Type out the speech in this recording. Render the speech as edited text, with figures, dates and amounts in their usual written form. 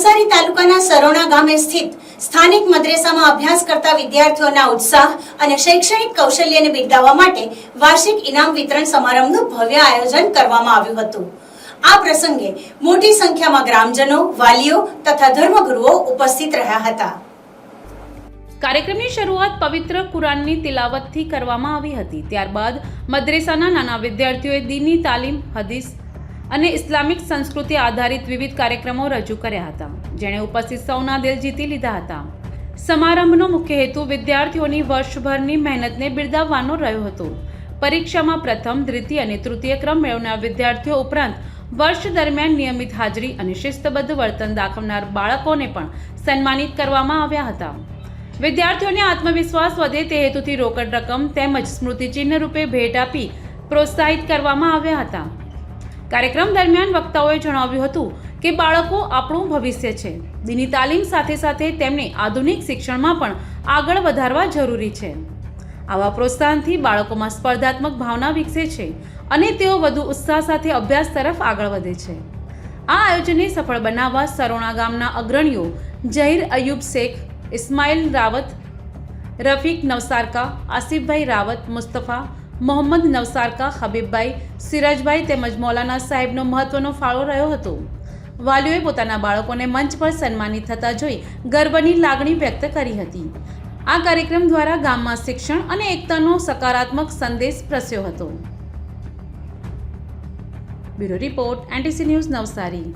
નવસારી તાલુકાના સરોણા ગામે સ્થિત સ્થાનિક મદ્રેસામાં અભ્યાસ કરતા વિદ્યાર્થીઓના ઉત્સાહ અને શૈક્ષણિક કૌશલ્યને બિરદાવવા માટે વાર્ષિક ઇનામ વિતરણ સમારંભનું ભવ્ય આયોજન કરવામાં આવ્યું હતું। આ પ્રસંગે મોટી સંખ્યામાં ગ્રામજનો, વાલીઓ તથા ધર્મગુરુઓ ઉપસ્થિત રહ્યા હતા। કાર્યક્રમની શરૂઆત પવિત્ર કુરાનની તિલાવતથી કરવામાં આવી હતી। ત્યારબાદ મદ્રેસાના નાના વિદ્યાર્થીઓએ દીની તાલીમ, હદીસ અને ઇસ્લામિક સંસ્કૃતિ આધારિત વિવિધ કાર્યક્રમો રજૂ કર્યા હતા, જેણે ઉપસ્થિત સૌના દિલ જીતી લીધા હતા। સમારંભનો મુખ્ય હેતુ વિદ્યાર્થીઓની વર્ષભરની મહેનતને બિરદાવવાનો રહ્યો હતો। પરીક્ષામાં પ્રથમ, દ્વિતીય અને તૃતીય ક્રમ મેળવનાર વિદ્યાર્થીઓ ઉપરાંત વર્ષ દરમિયાન નિયમિત હાજરી અને શિસ્તબદ્ધ વર્તન દાખવનાર બાળકોને પણ સન્માનિત કરવામાં આવ્યા હતા। વિદ્યાર્થીઓને આત્મવિશ્વાસ વધે તે હેતુથી રોકડ રકમ તેમજ સ્મૃતિચિહ્ન રૂપે ભેટ આપી પ્રોત્સાહિત કરવામાં આવ્યા હતા। કાર્યક્રમ દરમિયાન વક્તાઓએ જણાવ્યું હતું કે બાળકો આપણું ભવિષ્ય છે। દીની તાલીમ સાથે સાથે તેમને આધુનિક શિક્ષણમાં પણ આગળ વધારવા જરૂરી છે। આવા પ્રોત્સાહનથી બાળકોમાં સ્પર્ધાત્મક ભાવના વિકસે છે અને તેઓ વધુ ઉત્સાહ સાથે અભ્યાસ તરફ આગળ વધે છે। આ આયોજનને સફળ બનાવવા સરોણા ગામના અગ્રણીઓ ઝહીર અયુબ શેખ, ઇસ્માઇલ રાવત, રફીક નવસારકા, આસિફભાઈ રાવત, મુસ્તફા, મોહમ્મદ નવસારકા, હબીબભાઈ, સિરાજભાઈ તેમજ મૌલાના સાહેબનો મહત્વનો ફાળો રહ્યો હતો। વાલીઓએ પોતાના બાળકોને મંચ પર સન્માનિત થતા જોઈ ગર્વની લાગણી વ્યક્ત કરી હતી। આ કાર્યક્રમ દ્વારા ગામમાં શિક્ષણ અને એકતાનો સકારાત્મક સંદેશ પ્રસર્યો હતો। Bureau report, NTC news, Navsari.